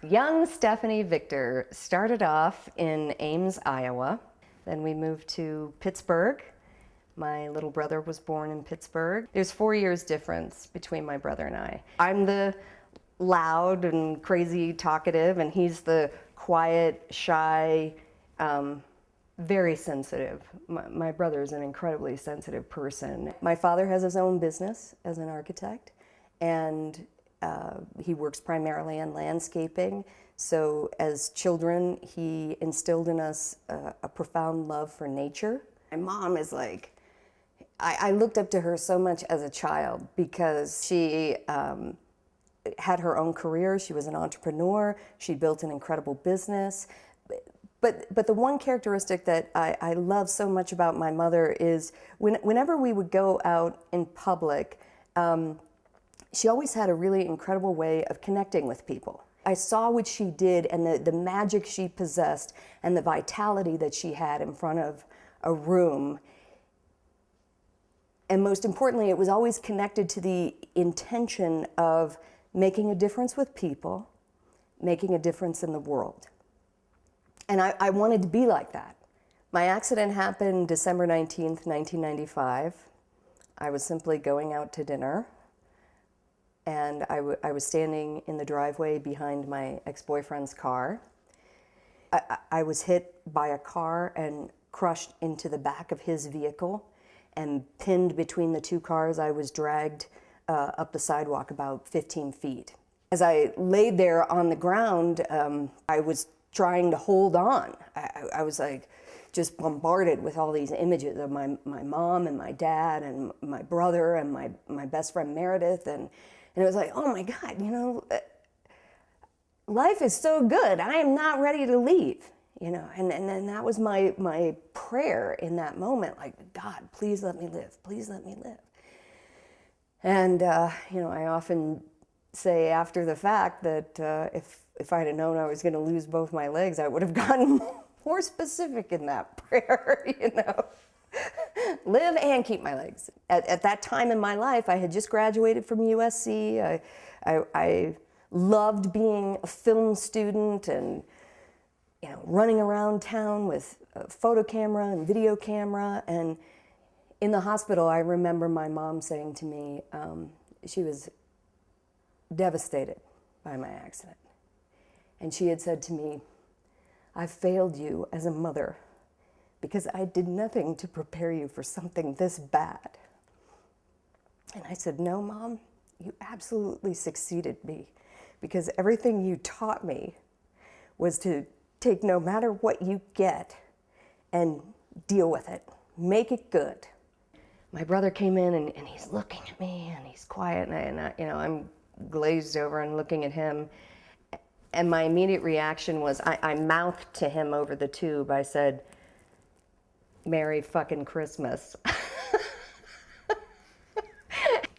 Young Stephanie Victor started off in Ames, Iowa. Then we moved to Pittsburgh. My little brother was born in Pittsburgh. There's 4 years difference between my brother and I. I'm the loud and crazy talkative, and he's the quiet, shy, very sensitive. My brother is an incredibly sensitive person. My father has his own business as an architect, and he works primarily in landscaping. So as children, he instilled in us a profound love for nature. My mom is like, I looked up to her so much as a child because she had her own career. She was an entrepreneur. She built an incredible business. But the one characteristic that I love so much about my mother is whenever we would go out in public, she always had a really incredible way of connecting with people. I saw what she did and the magic she possessed and the vitality that she had in front of a room. And most importantly, it was always connected to the intention of making a difference with people, making a difference in the world. And I wanted to be like that. My accident happened December 19th, 1995. I was simply going out to dinner, and I was standing in the driveway behind my ex-boyfriend's car. I was hit by a car and crushed into the back of his vehicle, and pinned between the two cars. I was dragged up the sidewalk about 15 feet. As I laid there on the ground, I was trying to hold on. I was like just bombarded with all these images of my mom and my dad and my brother and my best friend Meredith, and it was like, oh my God, you know, life is so good. I am not ready to leave, you know, and that was my prayer in that moment, like, God, please let me live, please let me live. And you know, I often say after the fact that if I'd have known I was going to lose both my legs, I would have gotten more specific in that prayer, you know. Live and keep my legs. At that time in my life, I had just graduated from USC. I loved being a film student and, you know, running around town with a photo camera and video camera. And in the hospital, I remember my mom saying to me, she was devastated by my accident. And she had said to me, "I've failed you as a mother because I did nothing to prepare you for something this bad." And I said, "No, Mom, you absolutely succeeded me, because everything you taught me was to take no matter what you get and deal with it, make it good." My brother came in and he's looking at me and he's quiet, and I, you know, I'm glazed over and looking at him. And my immediate reaction was, I mouthed to him over the tube, I said, "Merry fucking Christmas."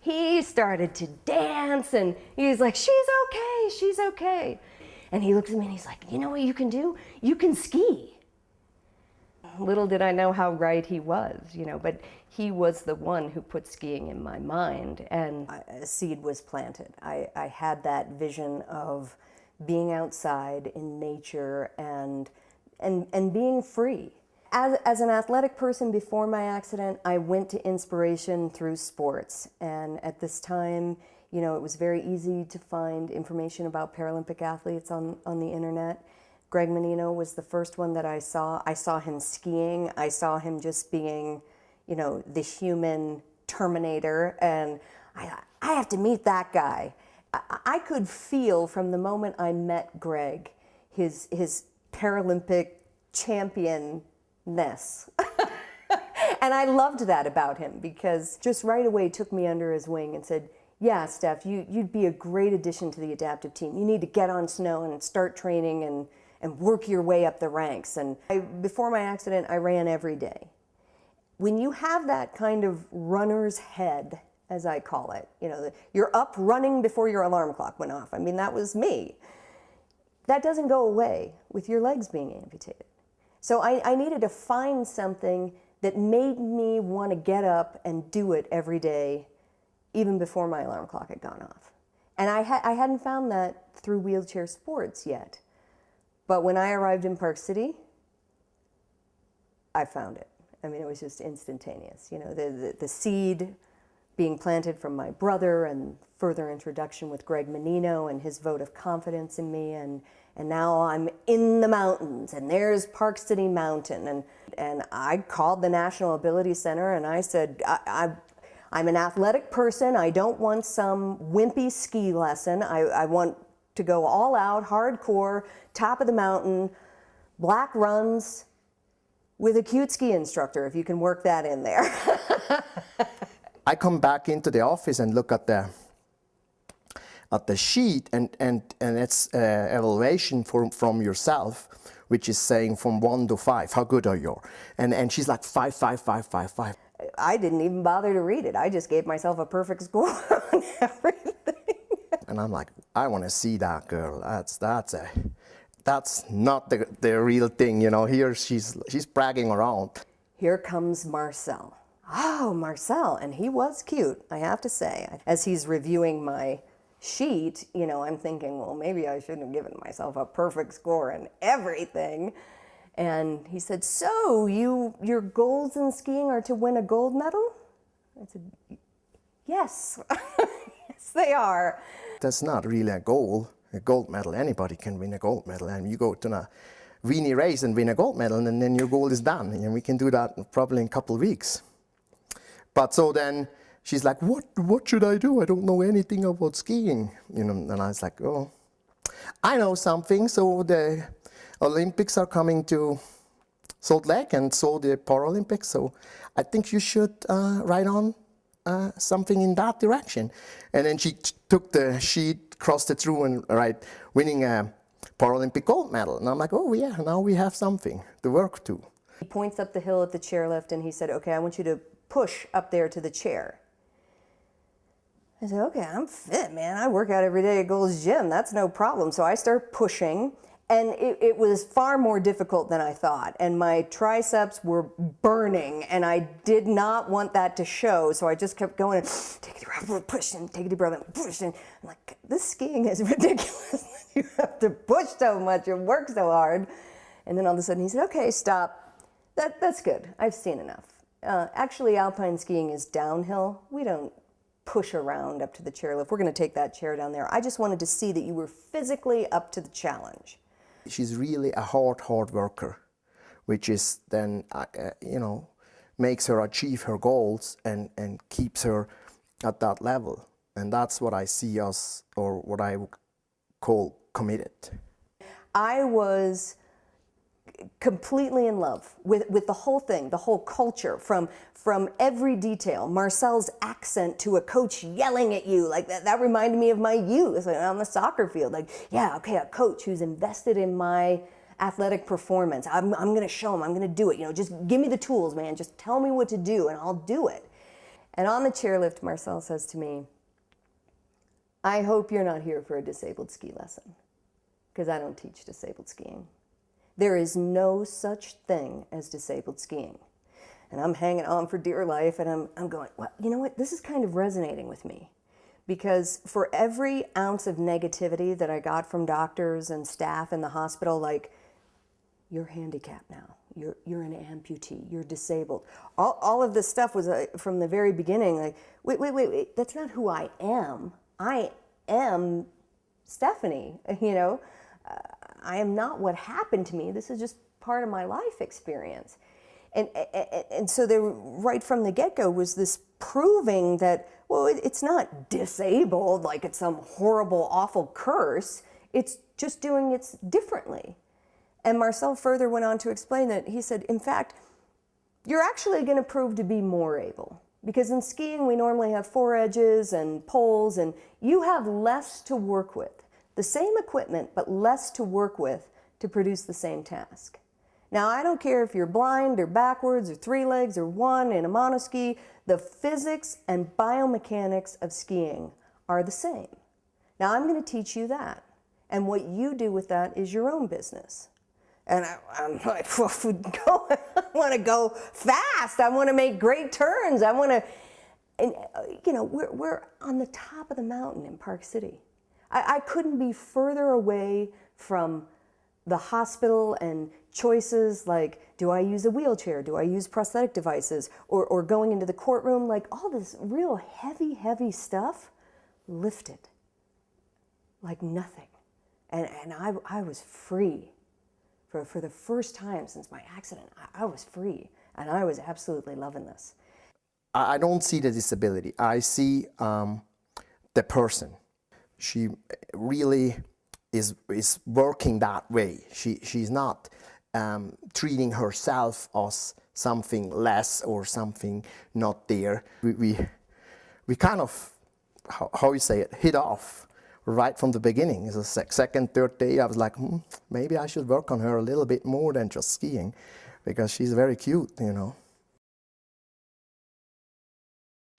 He started to dance and he's like, "She's okay, she's okay." And he looks at me and he's like, "You know what you can do? You can ski." Little did I know how right he was, you know, but he was the one who put skiing in my mind, and a seed was planted. I had that vision of being outside in nature and being free. As an athletic person before my accident, I went to inspiration through sports. And at this time, you know, it was very easy to find information about Paralympic athletes on the internet. Greg Menino was the first one that I saw. I saw him skiing. I saw him just being, you know, the human Terminator. And I have to meet that guy. I could feel from the moment I met Greg, his Paralympic championness. And I loved that about him, because just right away took me under his wing and said, "Yeah, Steph, you'd be a great addition to the adaptive team. You need to get on snow and start training and work your way up the ranks." And before my accident, I ran every day. When you have that kind of runner's head, as I call it, you know, you're up running before your alarm clock went off. I mean, that was me. That doesn't go away with your legs being amputated. So I needed to find something that made me want to get up and do it every day, even before my alarm clock had gone off. And I hadn't found that through wheelchair sports yet. But when I arrived in Park City, I found it. I mean, it was just instantaneous. You know, the seed being planted from my brother and further introduction with Greg Menino and his vote of confidence in me. And now I'm in the mountains, and there's Park City Mountain. And I called the National Ability Center and I said, I'm an athletic person. I don't want some wimpy ski lesson. I want to go all out, hardcore, top of the mountain, black runs with a cute ski instructor, if you can work that in there. I come back into the office and look at the sheet, and it's evaluation from yourself, which is saying from 1 to 5, how good are you? And she's like 5, 5, 5, 5, 5. I didn't even bother to read it. I just gave myself a perfect score on everything. And I'm like, I want to see that girl. That's not the real thing, you know. Here she's bragging around. Here comes Marcel. Oh, Marcel, and he was cute, I have to say. As he's reviewing my sheet, you know, I'm thinking, well, maybe I shouldn't have given myself a perfect score in everything. And he said, so your goals in skiing are to win a gold medal? I said, yes, yes they are. That's not really a gold medal. Anybody can win a gold medal. And you go to a weenie race and win a gold medal, and then your goal is done. And we can do that probably in a couple of weeks. But so then she's like, what should I do? I don't know anything about skiing. You know, and I was like, oh, I know something. So the Olympics are coming to Salt Lake, and so the Paralympics. So I think you should write on something in that direction. And then she took the sheet, crossed it through, and winning a Paralympic gold medal. And I'm like, oh yeah, now we have something to work to. He points up the hill at the chairlift and he said, okay, I want you to push up there to the chair. I said, okay, I'm fit, man. I work out every day at Gold's Gym. That's no problem. So I start pushing, and it was far more difficult than I thought. And my triceps were burning, and I did not want that to show. So I just kept going, take a deep breath, push, and take a deep breath, and push. And I'm like, this skiing is ridiculous. You have to push so much and work so hard. And then all of a sudden he said, okay, stop. That's good. I've seen enough. Actually, alpine skiing is downhill. We don't push around up to the chairlift. We're going to take that chair down there. I just wanted to see that you were physically up to the challenge. She's really a hard worker, which is then, you know, makes her achieve her goals and keeps her at that level. And that's what I see as, or what I would call, committed. I was completely in love with the whole thing, the whole culture, from every detail. Marcel's accent to a coach yelling at you, like that reminded me of my youth on the soccer field. Like, yeah, okay, a coach who's invested in my athletic performance. I'm going to show him, I'm going to do it. You know, just give me the tools, man. Just tell me what to do and I'll do it. And on the chairlift, Marcel says to me, I hope you're not here for a disabled ski lesson, because I don't teach disabled skiing. There is no such thing as disabled skiing. And I'm hanging on for dear life, and I'm going, well, you know what, this is kind of resonating with me. Because for every ounce of negativity that I got from doctors and staff in the hospital, like, you're handicapped now, you're an amputee, you're disabled. All of this stuff was from the very beginning, like, wait, that's not who I am. I am Stephanie, you know. I am not what happened to me. This is just part of my life experience. And so there, right from the get-go, was this proving that, well, it's not disabled, like it's some horrible, awful curse. It's just doing it differently. And Marcel further went on to explain that, he said, in fact, you're actually going to prove to be more able. Because in skiing, we normally have foredges and poles, and you have less to work with. The same equipment, but less to work with to produce the same task. Now, I don't care if you're blind or backwards or three legs or one in a monoski, the physics and biomechanics of skiing are the same. Now, I'm going to teach you that. And what you do with that is your own business. And I'm like, I want to go fast. I want to make great turns. I want to, and you know, we're on the top of the mountain in Park City. I couldn't be further away from the hospital and choices like, do I use a wheelchair? Do I use prosthetic devices? Or going into the courtroom, like all this real heavy, heavy stuff lifted like nothing. And I was free. For the first time since my accident, I was free. And I was absolutely loving this. I don't see the disability. I see the person. She really is working that way. She's not treating herself as something less or something not there. We kind of, how you say it, hit off right from the beginning. It's the second, third day, I was like, maybe I should work on her a little bit more than just skiing, because she's very cute, you know.